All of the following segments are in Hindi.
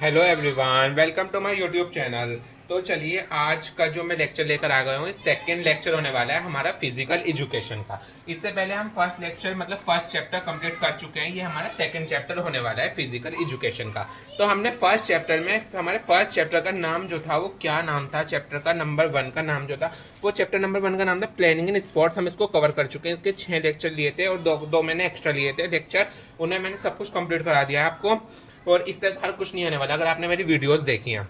Hello everyone, welcome to my YouTube channel. तो चलिए, आज का जो मैं लेक्चर लेकर आ गया हूँ, सेकंड लेक्चर होने वाला है हमारा फिजिकल एजुकेशन का। इससे पहले हम फर्स्ट लेक्चर मतलब फर्स्ट चैप्टर कंप्लीट कर चुके हैं। ये हमारा सेकंड चैप्टर होने वाला है फिजिकल एजुकेशन का। तो हमने फर्स्ट चैप्टर में हमारे फर्स्ट चैप्टर का नाम जो था वो क्या नाम था, चैप्टर का नंबर 1 का नाम जो था वो चैप्टर नंबर 1 का नाम था प्लानिंग इन स्पोर्ट्स। हम इसको कवर कर चुके हैं। इसके 6 लेक्चर लिए थे और दो मैंने एक्स्ट्रा लिए थे लेक्चर, उन्हें मैंने सब कुछ कंप्लीट करा दिया है आपको। और इससे बाहर कुछ नहीं होने वाला। अगर आपने मेरी वीडियोस देखी हैं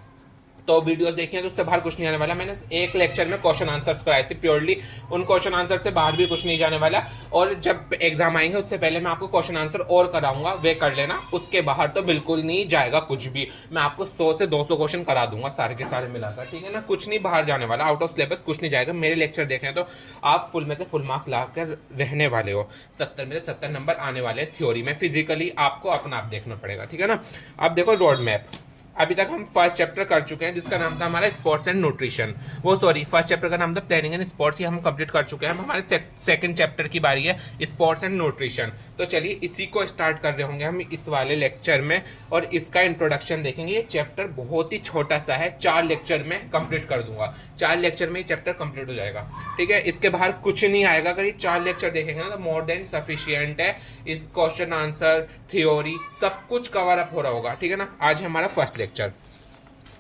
तो उससे बाहर कुछ नहीं आने वाला। मैंने एक लेक्चर में क्वेश्चन आंसर्स कराए थे प्योरली, उन क्वेश्चन आंसर से बाहर भी कुछ नहीं जाने वाला। और जब एग्जाम आएंगे उससे पहले मैं आपको क्वेश्चन आंसर और कराऊंगा, वे कर लेना। उसके बाहर तो बिल्कुल नहीं जाएगा कुछ भी। मैं आपको 100 से 200 क्वेश्चन करा दूंगा सारे के सारे मिलाकर, ठीक है ना। कुछ नहीं बाहर जाने वाला, आउट ऑफ सिलेबस कुछ नहीं जाएगा। मेरे लेक्चर देखें तो आप फुल में से फुल मार्क्स ला कर रहने वाले हो। 70 में से 70 नंबर आने वाले थ्योरी में। फिजिकली आपको अपना आप देखना पड़ेगा, ठीक है ना। अब देखो रोड मैप। अभी तक हम फर्स्ट चैप्टर कर चुके हैं जिसका नाम था हमारा sports and nutrition. First chapter का नाम था प्लानिंग एंड स्पोर्ट्स, ये हम कंप्लीट कर चुके हैं। अब हमारे सेकंड चैप्टर की बारी है स्पोर्ट्स एंड न्यूट्रिशन। तो चलिए इसी को स्टार्ट कर रहे होंगे हम इस वाले लेक्चर में और इसका इंट्रोडक्शन देखेंगे। ये चैप्टर बहुत ही छोटा सा है, 4 लेक्चर में कंप्लीट कर दूंगा। 4 लेक्चर में ये चैप्टर कंप्लीट हो जाएगा, ठीक है। इसके बाहर कुछ नहीं आएगा। अगर ये 4 लेक्चर देखेंगे ना तो मोर देन सफिशियंट है। इस क्वेश्चन आंसर थ्योरी सब कुछ कवर अप हो रहा होगा, ठीक है ना। आज हमारा फर्स्ट लेक्चर।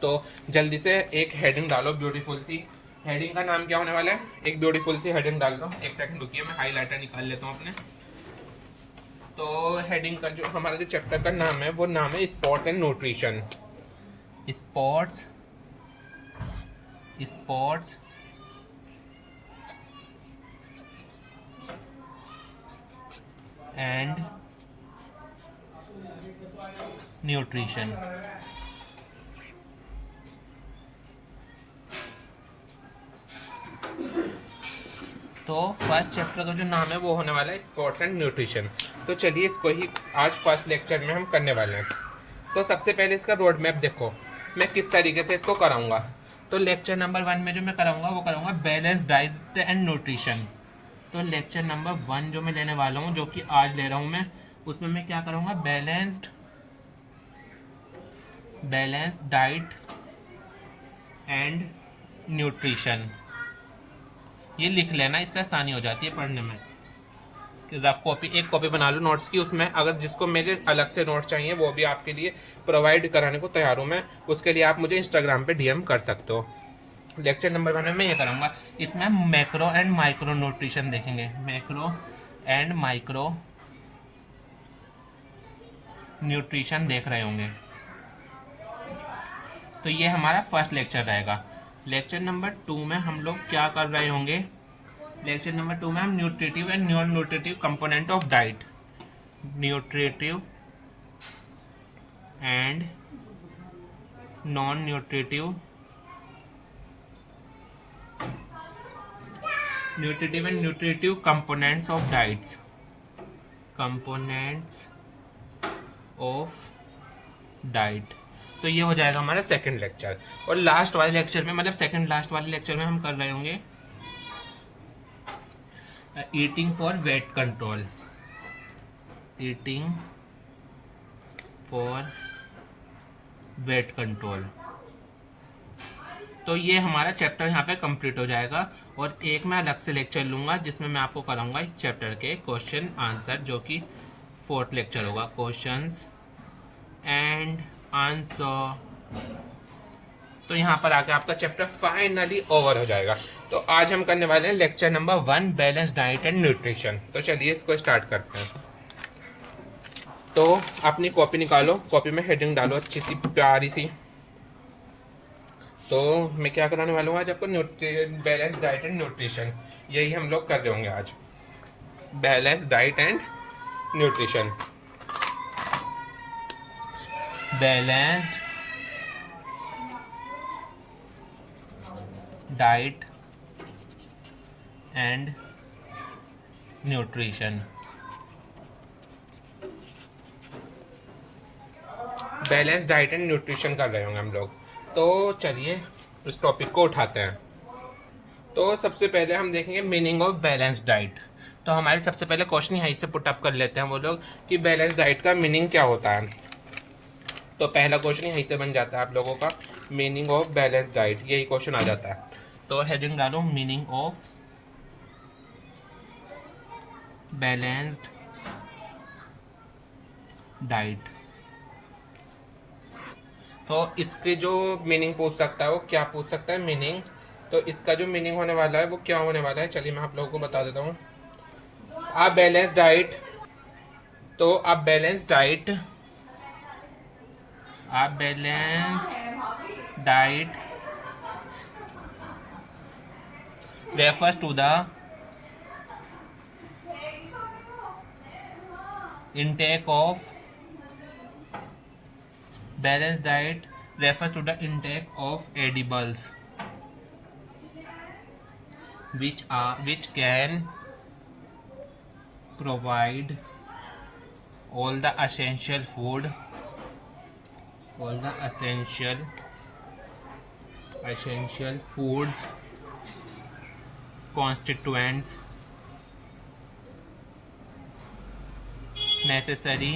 तो जल्दी से एक हेडिंग डालो ब्यूटीफुल सी। हेडिंग का नाम क्या होने वाला है? एक ब्यूटीफुल सी हेडिंग डाल दो। एक सेकंड रुकिए, मैं हाईलाइटर निकाल लेता हूँ अपने। तो हेडिंग का जो हमारा जो चैप्टर का नाम है वो नाम है sports and nutrition. Sports sports and nutrition. तो फर्स्ट चैप्टर का जो नाम है वो होने वाला है स्पोर्ट्स एंड न्यूट्रिशन। तो चलिए इसको ही आज फर्स्ट लेक्चर में हम करने वाले हैं। तो सबसे पहले इसका रोड मैप देखो, मैं किस तरीके से इसको कराऊंगा। तो लेक्चर नंबर 1 में जो मैं कराऊंगा वो कराऊंगा बैलेंस डाइट एंड न्यूट्रिशन। तो लेक्चर नंबर 1 जो मैं लेने वाला हूँ, जो कि आज ले रहा हूँ मैं, उसमें मैं क्या करूँगा, बैलेंस्ड डाइट एंड न्यूट्रिशन। ये लिख लेना, इससे आसानी हो जाती है पढ़ने में। रफ कॉपी, एक कॉपी बना लो नोट्स की। उसमें अगर जिसको मेरे अलग से नोट्स चाहिए वो भी आपके लिए प्रोवाइड कराने को तैयार हूँ मैं। उसके लिए आप मुझे इंस्टाग्राम पे डीएम कर सकते हो। लेक्चर नंबर 1 में मैं ये करूँगा, इसमें मैक्रो एंड माइक्रो न्यूट्रिशन देखेंगे। मैक्रो एंड माइक्रो न्यूट्रिशन देख रहे होंगे। तो ये हमारा फर्स्ट लेक्चर रहेगा। लेक्चर नंबर 2 में हम लोग क्या कर रहे होंगे, लेक्चर नंबर 2 में हम nutritive and non nutritive component of diet, nutritive and non nutritive and nutritive components of diets, components of diet. तो ये हो जाएगा हमारा सेकंड लेक्चर। और लास्ट वाले लेक्चर में, मतलब सेकंड लास्ट वाले लेक्चर में हम कर रहे होंगे eating for weight control, eating for weight control. तो ये हमारा चैप्टर यहाँ पे कंप्लीट हो जाएगा। और एक मैं अलग से लेक्चर लूँगा जिसमें मैं आपको कराऊंगा इस चैप्टर के क्वेश्चन आंसर, जो कि 4th लेक्चर होगा, क्वेश्चंस एंड आंसर। तो यहाँ पर आके आपका चैप्टर फाइनली ओवर हो जाएगा। तो आज हम करने वाले हैं lecture number 1 balance diet and nutrition. तो चलिए इसको स्टार्ट करते हैं। तो अपनी कॉपी निकालो, कॉपी में हेडिंग डालो अच्छी सी प्यारी सी। तो मैं क्या कराने वाला हूँ आज आपको, बैलेंस डाइट एंड न्यूट्रिशन। यही हम लोग कर रहे होंगे आज, balance diet and nutrition. Balanced diet and nutrition. Balance diet and nutrition कर रहे होंगे हम लोग। तो चलिए इस टॉपिक को उठाते हैं। तो सबसे पहले हम देखेंगे मीनिंग ऑफ बैलेंस डाइट। तो हमारे सबसे पहले क्वेश्चन यहीं से पुट अप कर लेते हैं वो लोग कि बैलेंस डाइट का मीनिंग क्या होता है। तो पहला क्वेश्चन यहीं से बन जाता है आप लोगों का, मीनिंग ऑफ बैलेंस डाइट, यही क्वेश्चन आ जाता है। तो हेडिंग डालो मीनिंग ऑफ बैलेंस्ड डाइट। तो इसके जो मीनिंग पूछ सकता है वो क्या पूछ सकता है, मीनिंग। तो इसका जो मीनिंग होने वाला है वो क्या होने वाला है, चलिए मैं आप लोगों को बता देता हूँ। अ बैलेंस डाइट, तो a balance diet, a balanced diet refers to the intake of balanced diet refers to the intake of edibles which can provide all the essential food, all the essential foods constituents necessary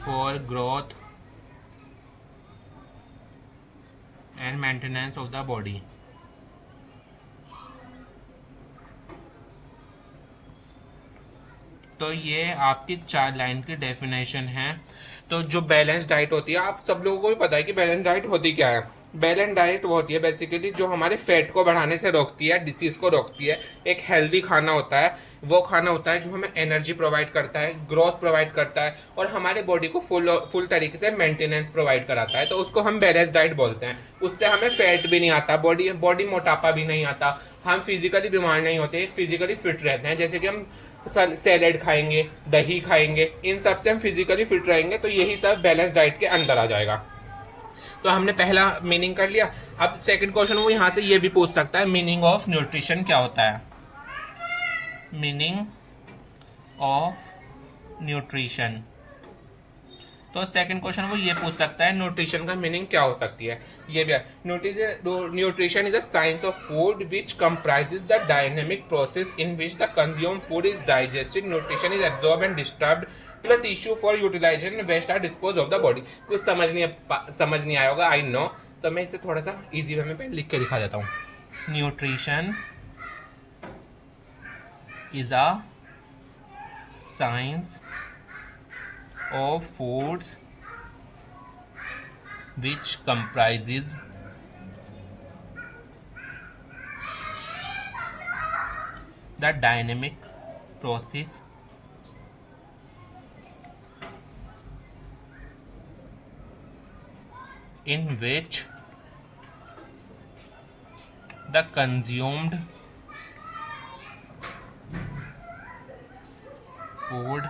for growth and maintenance of the body। तो ये आपकी 4 लाइन की डेफिनेशन है। तो जो बैलेंस डाइट होती है, आप सब लोगों को भी पता है कि बैलेंस डाइट होती क्या है। बैलेंस डाइट वो होती है बेसिकली जो हमारे फैट को बढ़ाने से रोकती है, डिसीज को रोकती है। एक हेल्दी खाना होता है, वो खाना होता है जो हमें एनर्जी प्रोवाइड करता है, ग्रोथ प्रोवाइड करता है और हमारे बॉडी को फुल तरीके से मेंटेनेंस प्रोवाइड कराता है। तो उसको हम बैलेंस डाइट बोलते हैं। उससे हमें फैट भी नहीं आता, बॉडी मोटापा भी नहीं आता, हम फिजिकली बीमार नहीं होते, फिजिकली फिट रहते हैं। जैसे कि हम सैलेड खाएंगे, दही खाएंगे, इन सब से हम फिजिकली फिट रहेंगे। तो यही सब बैलेंस डाइट के अंदर आ जाएगा। तो हमने पहला मीनिंग कर लिया। अब सेकंड क्वेश्चन वो यहाँ से ये भी पूछ सकता है, मीनिंग ऑफ न्यूट्रिशन क्या होता है। मीनिंग ऑफ न्यूट्रिशन, तो सेकंड क्वेश्चन वो ये पूछ सकता है न्यूट्रिशन का मीनिंग क्या हो सकती है। ये भी है, nutrition is a science of food which comprises the dynamic process in which the consume food is digested. Nutrition is absorb and disturbed to the tissue for utilisation and waste are dispose of the body. कुछ समझ नहीं आया होगा, आई नो। तो मैं इसे थोड़ा सा इजी वे में पहले लिख के दिखा देता हूँ। Nutrition is a science of foods which comprises the dynamic process in which the consumed food,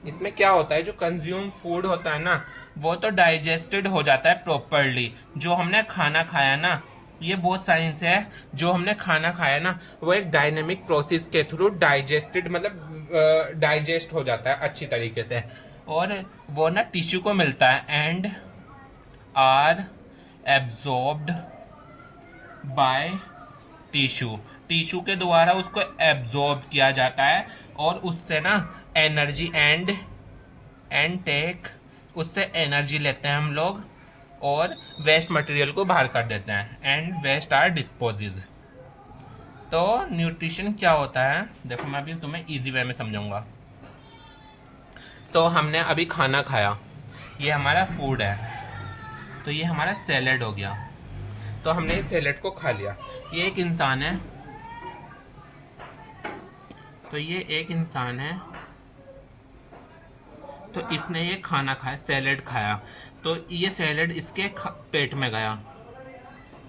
इसमें क्या होता है, जो कंज्यूम फूड होता है ना वो तो डाइजेस्टेड हो जाता है प्रॉपरली। जो हमने खाना खाया ना, ये वो साइंस है, जो हमने खाना खाया ना वो एक डायनेमिक प्रोसेस के थ्रू डाइजेस्टेड, मतलब डाइजेस्ट हो जाता है अच्छी तरीके से, और वो ना टिश्यू को मिलता है and are absorbed by tissue. Tissue के द्वारा उसको एब्जॉर्ब किया जाता है और उससे ना एनर्जी एंड टेक, उससे एनर्जी लेते हैं हम लोग और वेस्ट मटेरियल को बाहर कर देते हैं एंड वेस्ट आर डिस्पोजेज। तो न्यूट्रिशन क्या होता है, देखो मैं अभी तुम्हें इजी वे में समझाऊंगा। तो हमने अभी खाना खाया, ये हमारा फूड है, तो ये हमारा सैलेड हो गया। तो हमने इस सैलेड को खा लिया। ये एक इंसान है, तो ये एक इंसान है, तो इसने ये खाना खाया, सैलेड खाया। तो ये सैलेड इसके पेट में गया,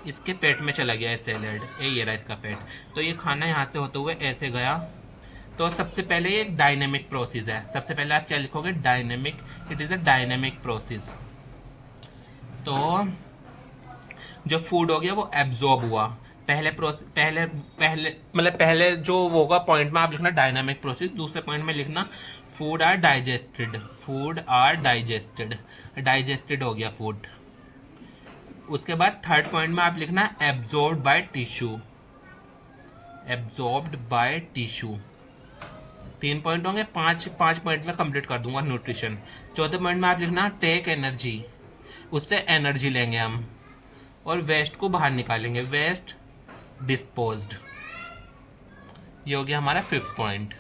इसके पेट में चला गया ये सैलेड, ये रहा इसका पेट। तो ये खाना यहाँ से होते हुए ऐसे गया। तो सबसे पहले ये एक डायनेमिक प्रोसेस है। सबसे पहले आप क्या लिखोगे, dynamic, it is a dynamic process. तो जो फूड हो गया वो एब्जॉर्ब हुआ। पहले जो होगा पॉइंट में आप लिखना डायनामिक प्रोसेस, दूसरे पॉइंट में लिखना food are digested, food are digested, digested हो गया फूड। उसके बाद थर्ड पॉइंट में आप लिखना absorbed by tissue, absorbed by tissue, 3 point होंगे, 5 पॉइंट में कंप्लीट कर दूंगा न्यूट्रिशन। चौथे पॉइंट में आप लिखना टेक एनर्जी, उससे एनर्जी लेंगे हम और वेस्ट को बाहर निकालेंगे, वेस्ट डिस्पोज्ड। ये हो गया हमारा 5th पॉइंट।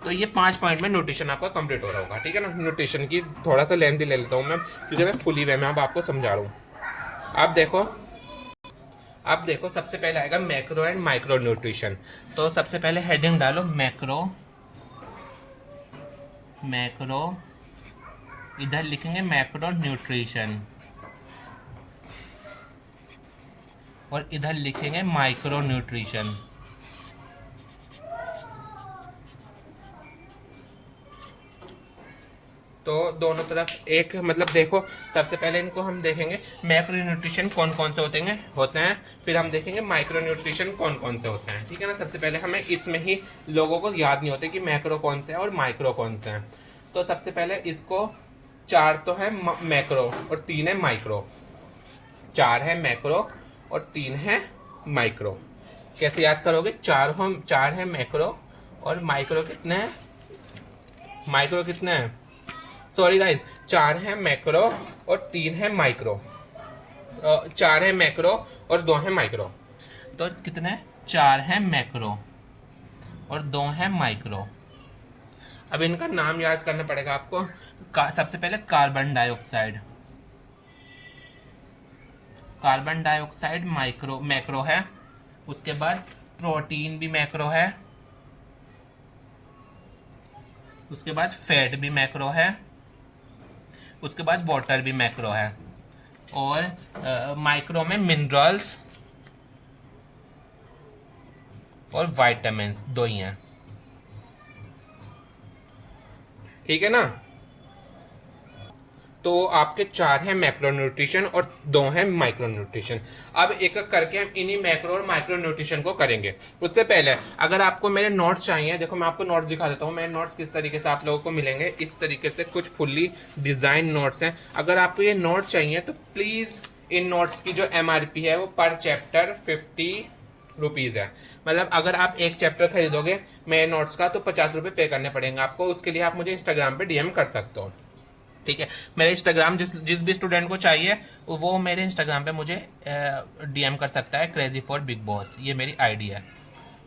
तो ये 5 पॉइंट में न्यूट्रिशन आपका कंप्लीट हो रहा होगा, ठीक है ना। न्यूट्रिशन की थोड़ा सा लेंथ ले लेता हूँ मैं, क्योंकि मैं फुली वे में अब आपको समझा रहा हूँ। आप देखो सबसे पहले आएगा मैक्रो एंड माइक्रो न्यूट्रिशन। तो सबसे पहले हेडिंग डालो मैक्रो, इधर लिखेंगे मैक्रो न्यूट्रिशन और इधर लिखेंगे माइक्रो न्यूट्रिशन। तो दोनों तरफ एक मतलब देखो, सबसे पहले इनको हम देखेंगे मैक्रो न्यूट्रिशन कौन कौन से होते हैं, फिर हम देखेंगे माइक्रो न्यूट्रिशन कौन कौन से होते हैं, ठीक है ना। सबसे पहले हमें इसमें ही लोगों को याद नहीं होते कि मैक्रो कौन से हैं और माइक्रो कौन से हैं। तो सबसे पहले इसको 4 तो है मैक्रो और 3 है माइक्रो, 4 है मैक्रो और 3 है माइक्रो। कैसे याद करोगे? 4 है मैक्रो और माइक्रो कितने हैं? माइक्रो कितने हैं? सॉरी गाइस, 4 है मैक्रो और 3 है माइक्रो। 4 है मैक्रो और 2 है माइक्रो। तो कितने? 4 है मैक्रो और 2 है माइक्रो। अब इनका नाम याद करना पड़ेगा आपको। सबसे पहले कार्बन डाइऑक्साइड मैक्रो है। उसके बाद प्रोटीन भी मैक्रो है। उसके बाद फैट भी मैक्रो है। उसके बाद वाटर भी मैक्रो है। और माइक्रो में मिनरल्स और विटामिन्स 2 ही हैं, ठीक है ना। तो आपके 4 हैं मैक्रो न्यूट्रिशन और 2 हैं माइक्रो न्यूट्रिशन। अब एक एक करके हम इन्हीं मैक्रो और माइक्रो न्यूट्रिशन को करेंगे। उससे पहले अगर आपको मेरे नोट्स चाहिए, देखो मैं आपको नोट्स दिखा देता हूँ। मेरे नोट्स किस तरीके से आप लोगों को मिलेंगे, इस तरीके से कुछ फुल्ली डिजाइन नोट्स हैं। अगर आपको ये नोट्स चाहिए तो प्लीज इन नोट्स की जो MRP है वो पर चैप्टर 50 रुपीज़ है। मतलब अगर आप एक चैप्टर खरीदोगे मेरे नोट्स का तो 50 रुपये पे करने पड़ेंगे आपको। उसके लिए आप मुझे इंस्टाग्राम पे DM कर सकते हो, ठीक है। मेरे इंस्टाग्राम जिस भी स्टूडेंट को चाहिए वो मेरे इंस्टाग्राम पे मुझे DM कर सकता है, क्रेजी फॉर बिग बॉस, ये मेरी आईडी है।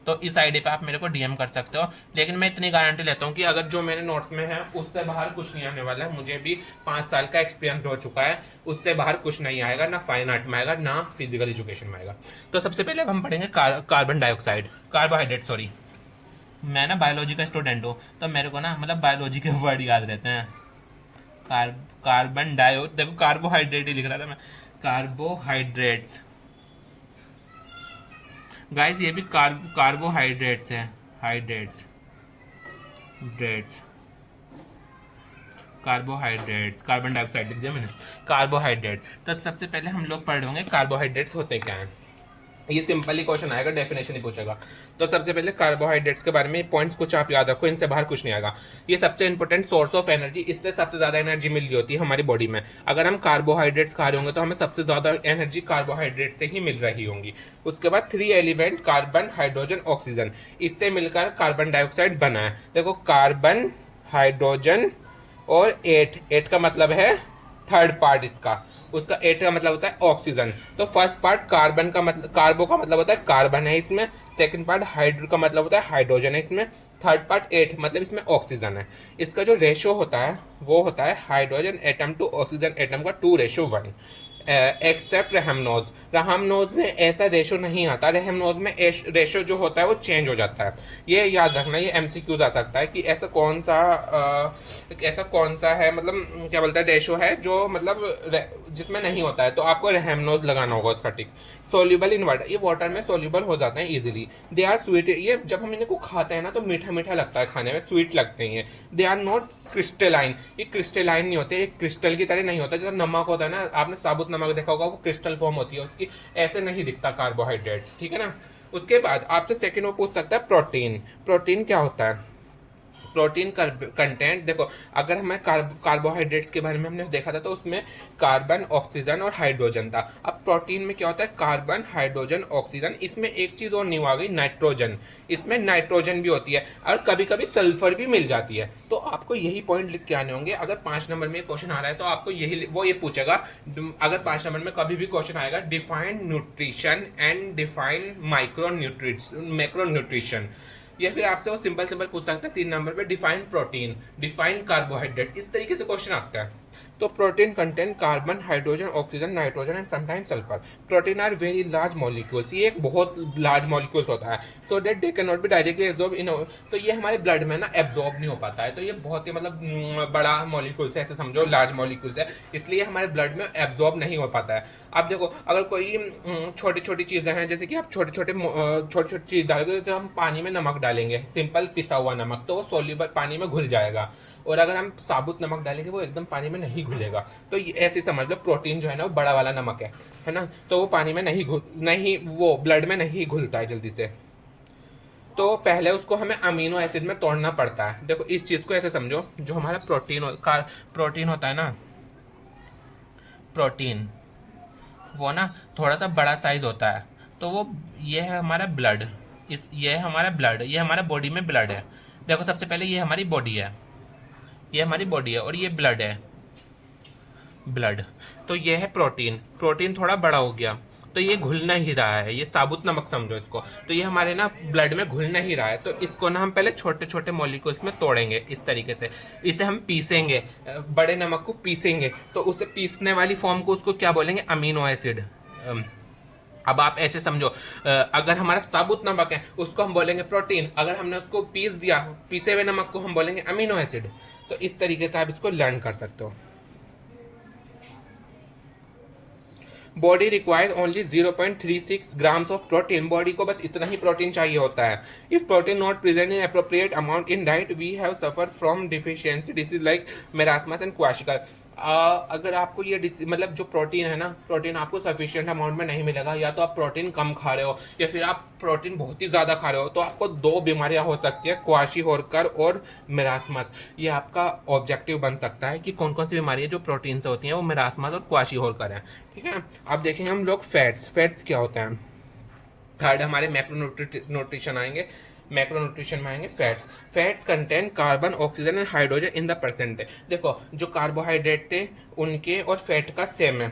तो इस आईडी पे आप मेरे को DM कर सकते हो। लेकिन मैं इतनी गारंटी लेता हूँ कि अगर जो मेरे नोट्स में है उससे बाहर कुछ नहीं आने वाला है। मुझे भी 5 साल का एक्सपीरियंस हो चुका है, उससे बाहर कुछ नहीं आएगा, ना फाइन आर्ट में आएगा ना फिजिकल एजुकेशन में आएगा। तो सबसे पहले अब हम पढ़ेंगे कार्बोहाइड्रेट। सॉरी, मैं ना बायोलॉजी का स्टूडेंट हूँ तो मेरे को ना मतलब बायोलॉजी के वर्ड याद रहते हैं। देखो कार्बोहाइड्रेट ही लिख रहा था मैं, कार्बोहाइड्रेट्स। गाइस ये भी कार्बोहाइड्रेट्स हैं, कार्बोहाइड्रेट्स, कार्बन डाइऑक्साइड लिख दिया मैंने, कार्बोहाइड्रेट। तो सबसे पहले हम लोग पढ़ होंगे कार्बोहाइड्रेट्स होते क्या हैं। ये सिंपल ही क्वेश्चन आएगा, डेफिनेशन ही पूछेगा। तो सबसे पहले कार्बोहाइड्रेट्स के बारे में पॉइंट्स कुछ आप याद रखो, इनसे बाहर कुछ नहीं आएगा। ये सबसे इंपॉर्टेंट सोर्स ऑफ एनर्जी, इससे सबसे ज्यादा एनर्जी मिल रही होती है हमारी बॉडी में। अगर हम कार्बोहाइड्रेट्स खा रहे होंगे तो हमें सबसे ज्यादा एनर्जी कार्बोहाइड्रेट से ही मिल रही होंगी। उसके बाद 3 एलिमेंट कार्बन, हाइड्रोजन, ऑक्सीजन, इससे मिलकर कार्बन डाइऑक्साइड बना है। देखो कार्बन, हाइड्रोजन और 8 का मतलब है थर्ड पार्ट इसका, उसका 8 का मतलब होता है ऑक्सीजन। तो फर्स्ट पार्ट कार्बन का मतलब, कार्बो का मतलब होता है कार्बन है इसमें, सेकंड पार्ट हाइड्रो का मतलब होता है हाइड्रोजन है इसमें, थर्ड पार्ट 8 मतलब इसमें ऑक्सीजन है। इसका जो रेशो होता है वो होता है hydrogen atom to oxygen atom का 2:1, एक्सेप्ट रहामनोज में ऐसा रेशो नहीं आता। रहामनोज में रेशो जो होता है वो चेंज हो जाता है। ये याद रखना, ये MCQ आ सकता है कि ऐसा कौन सा है, मतलब क्या बोलता है, रेशो है जो मतलब जिसमें नहीं होता है, तो आपको रहामनोज लगाना होगा उसका टिक। सोल्यूबल इन वाटर, ये वाटर में सोल्यूबल हो जाते हैं इजीली। दे आर स्वीट, ये जब हम इनको खाते हैं ना तो मीठा मीठा लगता है खाने में, स्वीट लगते हैं। दे आर नॉट क्रिस्टलाइन, ये क्रिस्टलाइन नहीं होते, ये क्रिस्टल की तरह नहीं होता। जैसा नमक होता है ना, आपने साबुत नमक देखा होगा, वो क्रिस्टल फॉर्म होती है उसकी, ऐसे नहीं दिखता कार्बोहाइड्रेट्स, ठीक है ना। उसके बाद आपसे सेकंड वो पूछ सकता है प्रोटीन क्या होता है। प्रोटीन कंटेंट देखो, अगर हमें कार्बोहाइड्रेट्स के बारे में हमने देखा था तो उसमें कार्बन, ऑक्सीजन और हाइड्रोजन था। अब प्रोटीन में क्या होता है, कार्बन, हाइड्रोजन, ऑक्सीजन, इसमें एक चीज और न्यू आ गई, नाइट्रोजन। इसमें नाइट्रोजन भी होती है और कभी कभी सल्फर भी मिल जाती है। तो आपको यही पॉइंट लिख के आने होंगे। अगर 5 नंबर में क्वेश्चन आ रहा है तो आपको ये पूछेगा, अगर 5 नंबर में कभी भी क्वेश्चन आएगा, define nutrition and define macro nutrition, या फिर आपसे वो सिंपल पूछ सकता है 3 नंबर पे, डिफाइन प्रोटीन, डिफाइन कार्बोहाइड्रेट, इस तरीके से क्वेश्चन आता है। तो protein content carbon, hydrogen, oxygen, nitrogen and sometimes sulphur. Protein are very large molecules, ये एक बहुत लार्ज मॉलिक्यूल्स होता है, so that they can not be directly absorb in, तो ये हमारे ब्लड में ना एब्जॉर्ब नहीं हो पाता है। तो ये बहुत ही मतलब बड़ा मॉलिक्यूल्स है, ऐसे समझो लार्ज मॉलिक्यूल्स है, इसलिए हमारे ब्लड में एब्जॉर्ब नहीं हो पाता है। अब देखो, अगर कोई छोटी छोटी चीजें हैं, जैसे कि आप छोटे छोटे चीज डालोगे, तो हम पानी में नमक डालेंगे, सिंपल पिसा हुआ नमक, तो वो सोल्यूबल पानी में घुल जाएगा। और अगर हम साबुत नमक डालेंगे वो एकदम पानी में नहीं घुलेगा। तो ऐसे समझ लो, प्रोटीन जो है ना वो बड़ा वाला नमक है ना, तो वो पानी में नहीं वो ब्लड में नहीं घुलता है जल्दी से। तो पहले उसको हमें अमीनो एसिड में तोड़ना पड़ता है। देखो इस चीज को ऐसे समझो, जो हमारा प्रोटीन होता है ना, प्रोटीन वो ना थोड़ा सा बड़ा साइज होता है, तो वो ये है हमारा ब्लड, ये है हमारा ब्लड, ये हमारा बॉडी में ब्लड है। देखो सबसे पहले ये हमारी बॉडी है, ये हमारी बॉडी है, और ये ब्लड है, ब्लड। तो ये है प्रोटीन, प्रोटीन थोड़ा बड़ा हो गया, तो ये घुल नहीं रहा है, ये साबुत नमक समझो इसको, तो ये हमारे ना ब्लड में घुल नहीं रहा है। तो इसको ना हम पहले छोटे छोटे मॉलिक्यूल्स में तोड़ेंगे इस तरीके से, इसे हम पीसेंगे, बड़े नमक को पीसेंगे, तो उसे पीसने वाली फॉर्म को उसको क्या बोलेंगे, अमीनो एसिड। अब आप ऐसे समझो, अगर हमारा साबुत नमक है उसको हम बोलेंगे प्रोटीन, अगर हमने उसको पीस दिया, पीसे हुए नमक को हम बोलेंगे अमीनो एसिड। तो इस तरीके से आप इसको लर्न कर सकते हो। Body required only 0.36 grams of protein, body को बस इतना ही प्रोटीन चाहिए होता है। If protein not present in appropriate amount in diet, we have suffer from deficiency disease like marasmus and kwashiorkor. अगर आपको ये मतलब जो प्रोटीन है ना, प्रोटीन आपको सफिशिएंट अमाउंट में नहीं मिलेगा, या तो आप प्रोटीन कम खा रहे हो या फिर आप प्रोटीन बहुत ही ज़्यादा खा रहे हो, तो आपको 2 बीमारियां हो सकती है, क्वाशियोरकर और मेरास्मस। ये आपका ऑब्जेक्टिव बन सकता है कि कौन कौन सी बीमारियां जो प्रोटीन से होती हैं, वो मेरास्मस और क्वाशियोरकर है। ठीक है, अब देखेंगे हम लोग फैट्स क्या होते हैं। थर्ड हमारे मैक्रो न्यूट्रिशन आएंगे, मैक्रो न्यूट्रिशन में आएंगे fats content carbon, oxygen and hydrogen in the percentage. देखो जो कार्बोहाइड्रेट थे उनके और फैट का सेम है,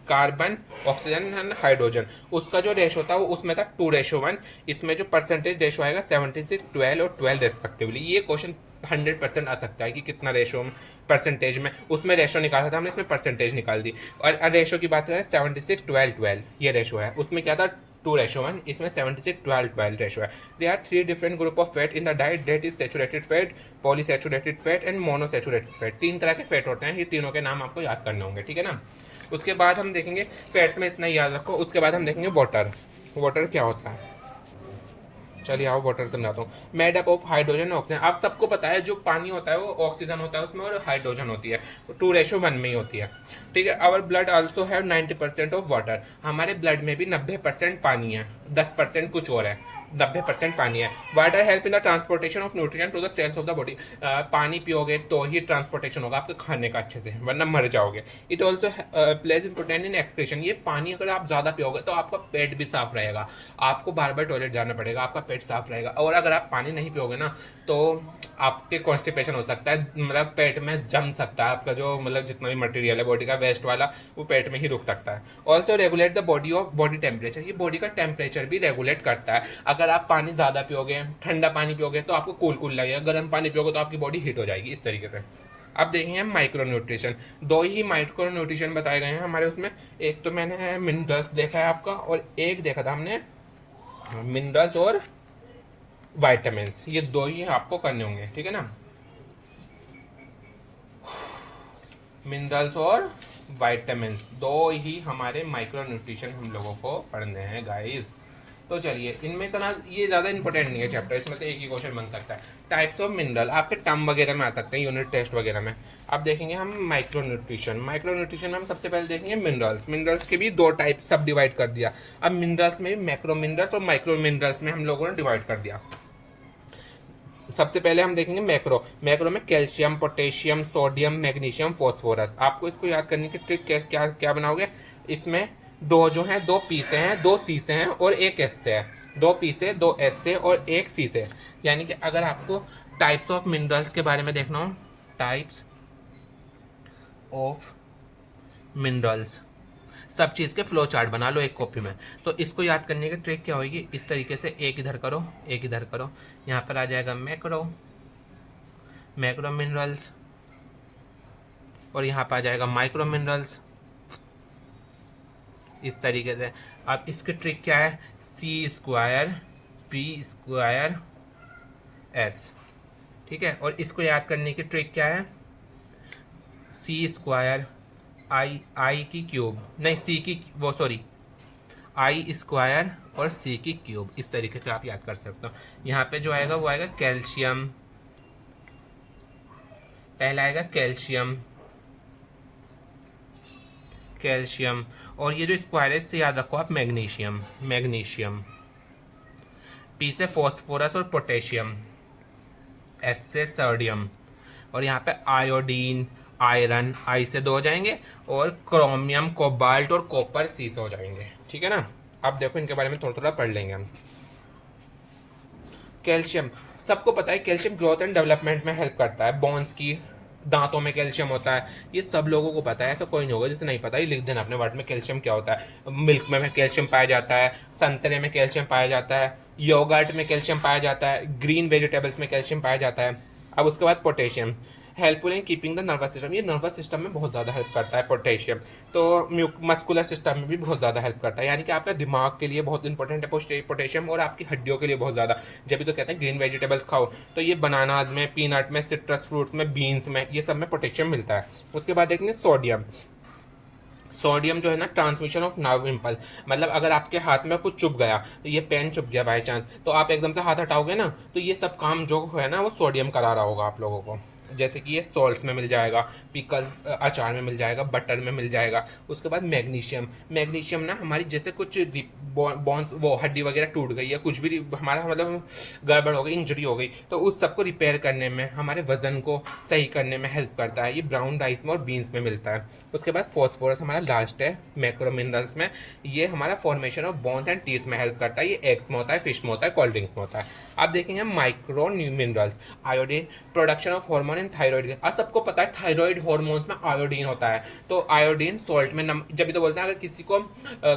कार्बन, ऑक्सीजन एंड हाइड्रोजन, उसका जो रेशो था वो उसमें था 2:1। इसमें जो परसेंटेज रेशो आएगा 76, 12 और 12 रेस्पेक्टिवली। ये क्वेश्चन 100% आ सकता है कि कितना रेशो परसेंटेज में, उसमें रेशो निकाला था हमने, इसमें परसेंटेज निकाल दी। और रेशो की बात करें 76, 12, 12 ये रेशो है, उसमें क्या था 2:1, इसमें 76, 12, 12 रेशो है। They are 3 different group of fat in the diet, that is saturated fat, polysaturated fat and monosaturated fat. 3 तरह के फैट होते हैं, ये तीनों के नाम आपको याद करने होंगे, ठीक है ना। उसके बाद हम देखेंगे फैट्स में इतना याद रखो। उसके बाद हम देखेंगे वाटर क्या होता है। चलिए आओ वाटर समझाता हूँ। Made up of hydrogen oxygen, आप सबको पता है जो पानी होता है वो ऑक्सीजन होता है उसमें और हाइड्रोजन होती है, 2:1 में ही होती है। ठीक है, our blood also have 90% of water, हमारे ब्लड में भी 90% पानी है, 10% कुछ और है, 90% पानी है। Water help in the transportation of nutrient to the cells of the body, पानी पियोगे तो ही ट्रांसपोर्टेशन होगा आपके खाने का अच्छे से, वरना मर जाओगे। It also plays important in excretion, ये पानी अगर आप ज़्यादा पियोगे तो आपका पेट भी साफ रहेगा, आपको बार बार टॉयलेट जाना पड़ेगा, आपका पेट साफ रहेगा। और अगर आप पानी नहीं पियोगे ना तो आपके कॉन्स्टिपेशन हो सकता है, मतलब पेट में जम सकता है, आपका जो मतलब जितना भी मटेरियल है बॉडी का वेस्ट वाला वो पेट में ही रुक सकता है। Also regulate the body temperature, ये बॉडी का टेम्परेचर भी रेगुलेट करता है। अगर आप पानी ज़्यादा पियोगे, ठंडा पानी पियोगे तो आपको कूल लगेगा, गर्म पानी पियोगे तो आपकी बॉडी हीट हो जाएगी, इस तरीके से। अब देखेंगे हम माइक्रो न्यूट्रिशन, 2 ही माइक्रो न्यूट्रिशन बताए गए हैं हमारे उसमें। एक तो मैंने मिनरल्स देखा है आपका, और एक देखा था हमने मिनरल्स और वाइटामिन्स, ये 2 ही आपको करने होंगे, ठीक है ना। मिनरल्स और वाइटामिन्स 2 ही हमारे माइक्रो न्यूट्रिशन हम लोगों को पढ़ने हैं गाइस। तो चलिए, इनमें इतना ये ज़्यादा इंपॉर्टेंट नहीं है चैप्टर, इसमें से एक ही क्वेश्चन बन सकता है। टाइप्स ऑफ मिनरल आपके टर्म वगैरह में आ सकते हैं, यूनिट टेस्ट वगैरह में। अब देखेंगे हम माइक्रो न्यूट्रिशन में हम सबसे पहले देखेंगे मिनरल्स के भी 2 टाइप सब डिवाइड कर दिया। अब मिनरल्स में मैक्रो मिनरल्स और माइक्रो मिनरल्स में हम लोगों ने डिवाइड कर दिया। सबसे पहले हम देखेंगे मैक्रो। मैक्रो में calcium, potassium, sodium, magnesium, phosphorus. आपको इसको याद करने की ट्रिक क्या क्या बनाओगे, इसमें दो जो हैं, दो पी से हैं, दो सी से हैं और एक एस से है। दो पी से, दो एस से और एक सी से। यानी कि अगर आपको टाइप्स ऑफ मिनरल्स के बारे में देखना हो, टाइप्स ऑफ मिनरल्स, सब चीज़ के फ्लो चार्ट बना लो एक कॉपी में। तो इसको याद करने की ट्रिक क्या होगी, इस तरीके से एक इधर करो, एक इधर करो, यहाँ पर आ जाएगा मैक्रो, मैक्रो मिनरल्स, और यहाँ पर आ जाएगा माइक्रो मिनरल्स, इस तरीके से। अब इसकी ट्रिक क्या है, सी स्क्वायर पी स्क्वायर एस, ठीक है। और इसको याद करने की ट्रिक क्या है, सी स्क्वायर आई की क्यूब, नहीं सी की, वो सॉरी, आई स्क्वायर और सी की क्यूब, इस तरीके से आप याद कर सकते हो। यहाँ पे जो आएगा वो आएगा कैल्शियम, पहला आएगा कैल्शियम, कैल्शियम, और ये जो स्क्वायर है इससे याद रखो आप मैग्नीशियम, मैग्नीशियम, पी से फॉस्फोरस और पोटेशियम, एस से सोडियम, और यहाँ पे आयोडीन, आयरन, आई से 2 हो जाएंगे, और क्रोमियम, कोबाल्ट और कॉपर सी से हो जाएंगे, ठीक है ना। अब देखो इनके बारे में थोड़ा थोड़ा पढ़ लेंगे हम। कैल्शियम, सबको पता है कैल्शियम ग्रोथ एंड डेवलपमेंट में हेल्प करता है, बोन्स की, दांतों में कैल्शियम होता है, ये सब लोगों को पता है, ऐसा कोई नहीं होगा जिसे नहीं पता। ये लिख देना अपने वर्ड में कैल्शियम क्या होता है। मिल्क में कैल्शियम पाया जाता है, संतरे में कैल्शियम पाया जाता है, योगर्ट में कैल्शियम पाया जाता है, ग्रीन वेजिटेबल्स में कैल्शियम पाया जाता है। अब उसके बाद potassium, helpful in keeping the nervous system, ये नर्वस सिस्टम में बहुत ज़्यादा हेल्प करता है पोटेशियम। तो मस्कुलर सिस्टम में भी बहुत ज़्यादा हेल्प करता है, यानी कि आपका दिमाग के लिए बहुत इंपॉर्टेंट है पोटेशियम, और आपकी हड्डियों के लिए बहुत ज़्यादा। जब भी तो कहते हैं ग्रीन वेजिटेबल्स खाओ, तो ये बनानाज में, पीनट में, सिट्रस फ्रूट्स में, बीन्स में, ये सब में पोटेशियम मिलता है। उसके बाद देखेंगे सोडियम। सोडियम जो है ना, ट्रांसमिशन ऑफ नर्व इम्पल्स, मतलब अगर आपके हाथ में कुछ चुभ गया, तो ये पेन चुभ गया बाई चांस, तो आप एकदम से हाथ हटाओगे ना, तो ये सब काम जो है ना वो सोडियम करा रहा होगा आप लोगों को। जैसे कि ये सॉल्ट्स में मिल जाएगा, पिकल अचार में मिल जाएगा, बटर में मिल जाएगा। उसके बाद मैग्नीशियम, मैग्नीशियम ना हमारी जैसे कुछ बोन, वो हड्डी वगैरह टूट गई है, कुछ भी हमारा मतलब गड़बड़ हो गई, इंजरी हो गई, तो उस सबको रिपेयर करने में, हमारे वजन को सही करने में हेल्प करता है। ये ब्राउन राइस में और बीन्स में मिलता है। उसके बाद फॉस्फोरस हमारा लास्ट है मैक्रो मिनरल्स में, ये हमारा formation of bones and teeth में हेल्प करता है। ये एग्स में होता है, फिश में होता है, कोल्ड ड्रिंक्स में होता है। अब देखेंगे micro minerals, iodine, production of hormone in thyroid. अब सबको पता है थायराइड हार्मोन्स में आयोडीन होता है, तो आयोडीन सॉल्ट में जब भी तो बोलते हैं अगर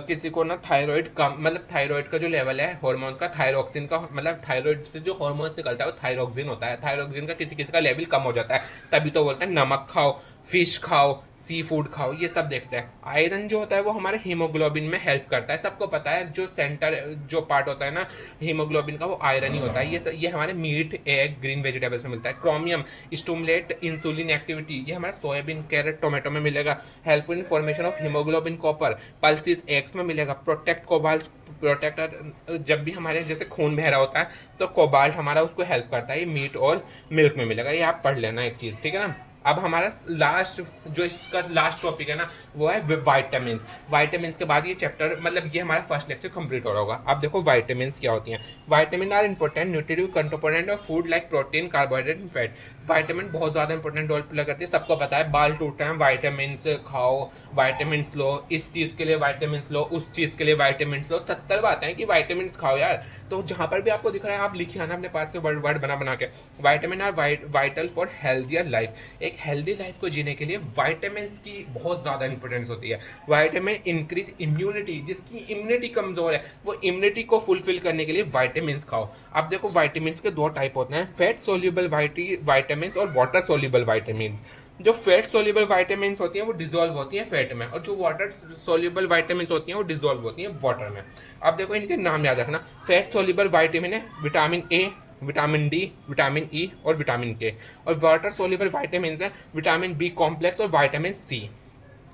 किसी को ना थायराइड कम, मतलब थायराइड का जो लेवल है हार्मोन्स का, थायरोक्सिन का, मतलब थायराइड से जो हार्मोन्स निकलता है वो थायरोक्सिन होता है। थायरोक्सिन का किसी किसी का लेवल कम हो जाता है, तभी तो बोलते हैं नमक खाओ, फिश खाओ, सी फूड खाओ, ये सब देखते हैं। आयरन जो होता है वो हमारे हीमोग्लोबिन में हेल्प करता है, सबको पता है। जो सेंटर जो पार्ट होता है ना हीमोग्लोबिन का, वो आयरन ही होता है। ये हमारे मीट, एग, ग्रीन वेजिटेबल्स में मिलता है। क्रोमियम, स्टिमुलेट इंसुलिन एक्टिविटी, ये हमारा सोयाबीन, कैरेट, टोमेटो में मिलेगा। Helpful in formation of haemoglobin, copper, pulses eggs में मिलेगा। प्रोटेक्ट कोबाल्ट, प्रोटेक्टर, जब भी हमारे जैसे खून बह रहा होता है तो कोबाल्ट हमारा उसको हेल्प करता है, ये मीट और मिल्क में मिलेगा। ये आप पढ़ लेना एक चीज़, ठीक है ना। अब हमारा लास्ट जो इसका लास्ट टॉपिक है ना वो है विटामिन्स। विटामिन्स के बाद ये चैप्टर, मतलब ये हमारा फर्स्ट लेक्चर कंप्लीट हो रहा होगा। अब देखो विटामिन्स क्या होती हैं। Vitamin are important nutritive component of food like protein, carbohydrate and fat. Vitamin बहुत ज़्यादा इंपॉर्टेंट रोल प्ले करती है, सबको पता है। बाल टूटते हैं, विटामिन्स खाओ, विटामिन्स लो, इस चीज़ के लिए विटामिन्स लो, उस चीज़ के लिए विटामिन्स लो। 70 बातें हैं कि विटामिन्स खाओ यार। तो जहाँ पर भी आपको दिख रहा है आप लिखिए आना अपने पास से वर्ड बना के। Vitamin are vital for healthier life. एक हेल्दी लाइफ को जीने के लिए विटामिन्स की बहुत ज़्यादा इंपॉर्टेंस होती है। विटामिन इंक्रीज इम्यूनिटी, जिसकी इम्यूनिटी कमज़ोर है वो इम्यूनिटी को फुलफिल करने के लिए विटामिन्स खाओ। अब देखो विटामिन्स के 2 टाइप होते हैं, फैट सोल्यूबल विटामिन्स और वाटर सोल्यूबल विटामिन। जो फैट सोल्यूबल विटामिन्स होती हैं वो डिजोल्व होती हैं फैट में, और जो वाटर सोल्यूबल विटामिन्स होती हैं वो डिजोल्व होती हैं वाटर में। अब देखो इनके नाम याद रखना। फैट सोल्यूबल विटामिन है vitamin A, vitamin D, vitamin E और विटामिन के। और वाटर सोल्यूबल विटामिन है विटामिन बी कॉम्प्लेक्स और विटामिन सी।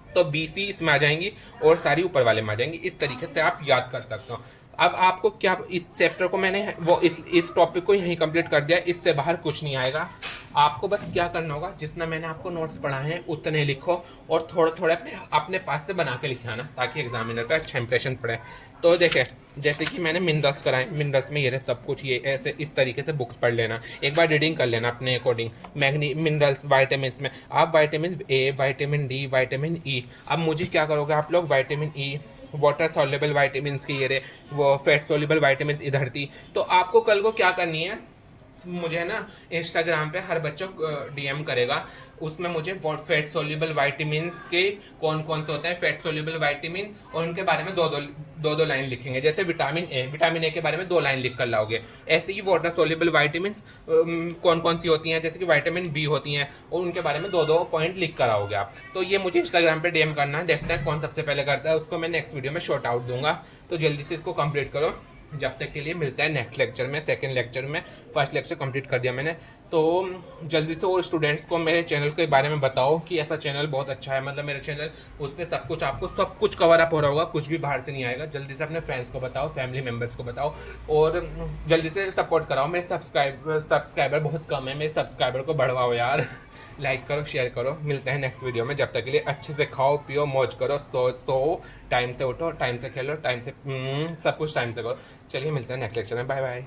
तो बी सी इसमें आ जाएंगी और सारी ऊपर वाले में आ जाएंगी। इस तरीके से आप याद कर सकते हो। अब आपको क्या, इस चैप्टर को मैंने वो इस टॉपिक को यहीं कंप्लीट कर दिया, इससे बाहर कुछ नहीं आएगा। आपको बस क्या करना होगा, जितना मैंने आपको नोट्स पढ़ाए हैं उतने लिखो और थोड़ा थोड़ा अपने अपने पास से बना के लिखाना, ताकि एग्जामिनर का अच्छा इंप्रेशन पड़े। तो देखे, जैसे कि मैंने मिनरल्स कराए, मिनरल्स में ये रहे सब कुछ, ये ऐसे इस तरीके से बुक्स पढ़ लेना, एक बार रीडिंग कर लेना अपने अकॉर्डिंग। मिनरल्स, वाइटामिन में आप vitamin A, vitamin D, vitamin E. अब मुझे क्या करोगे आप लोग, vitamin E, water soluble vitamin की ये रहे, वो फैट सॉल्युबल वाइटामिन इधर थी। तो आपको कल को क्या करनी है, मुझे ना इंस्टाग्राम पे हर बच्चों डीएम करेगा, उसमें मुझे फैट सोल्यूबल वाइटामिन के कौन कौन से होते हैं फैट सोल्यूबल वाइटामिन, और उनके बारे में दो लाइन लिखेंगे। जैसे विटामिन ए के बारे में 2 लाइन लिख कर लाओगे। ऐसे ही वाटर सोल्यूबल वाइटामिन कौन कौन सी होती हैं, जैसे कि विटामिन बी होती हैं, और उनके बारे में 2 पॉइंट लिख कर आओगे आप। तो ये मुझे इंस्टाग्राम पे डीएम करना है, देखते हैं कौन सबसे पहले करता है, उसको मैं नेक्स्ट वीडियो में शॉर्ट आउट दूंगा। तो जल्दी से इसको कंप्लीट करो। जब तक के लिए मिलता है नेक्स्ट लेक्चर में, सेकंड लेक्चर में। फर्स्ट लेक्चर कंप्लीट कर दिया मैंने, तो जल्दी से और स्टूडेंट्स को मेरे चैनल के बारे में बताओ कि ऐसा चैनल बहुत अच्छा है, मतलब मेरा चैनल, उस पर सब कुछ आपको सब कुछ कवर अप हो रहा होगा, कुछ भी बाहर से नहीं आएगा। जल्दी से अपने फ्रेंड्स को बताओ, फैमिली मेम्बर्स को बताओ, और जल्दी से सपोर्ट कराओ। मेरे सब्सक्राइबर बहुत कम है, मेरे सब्सक्राइबर को बढ़वाओ यार। लाइक करो, शेयर करो। मिलते हैं नेक्स्ट वीडियो में, जब तक के लिए अच्छे से खाओ पियो, मौज करो, सो टाइम से उठो, टाइम से खेलो, टाइम से सब कुछ टाइम से करो। चलिए मिलते हैं नेक्स्ट लेक्चर में, बाय बाय।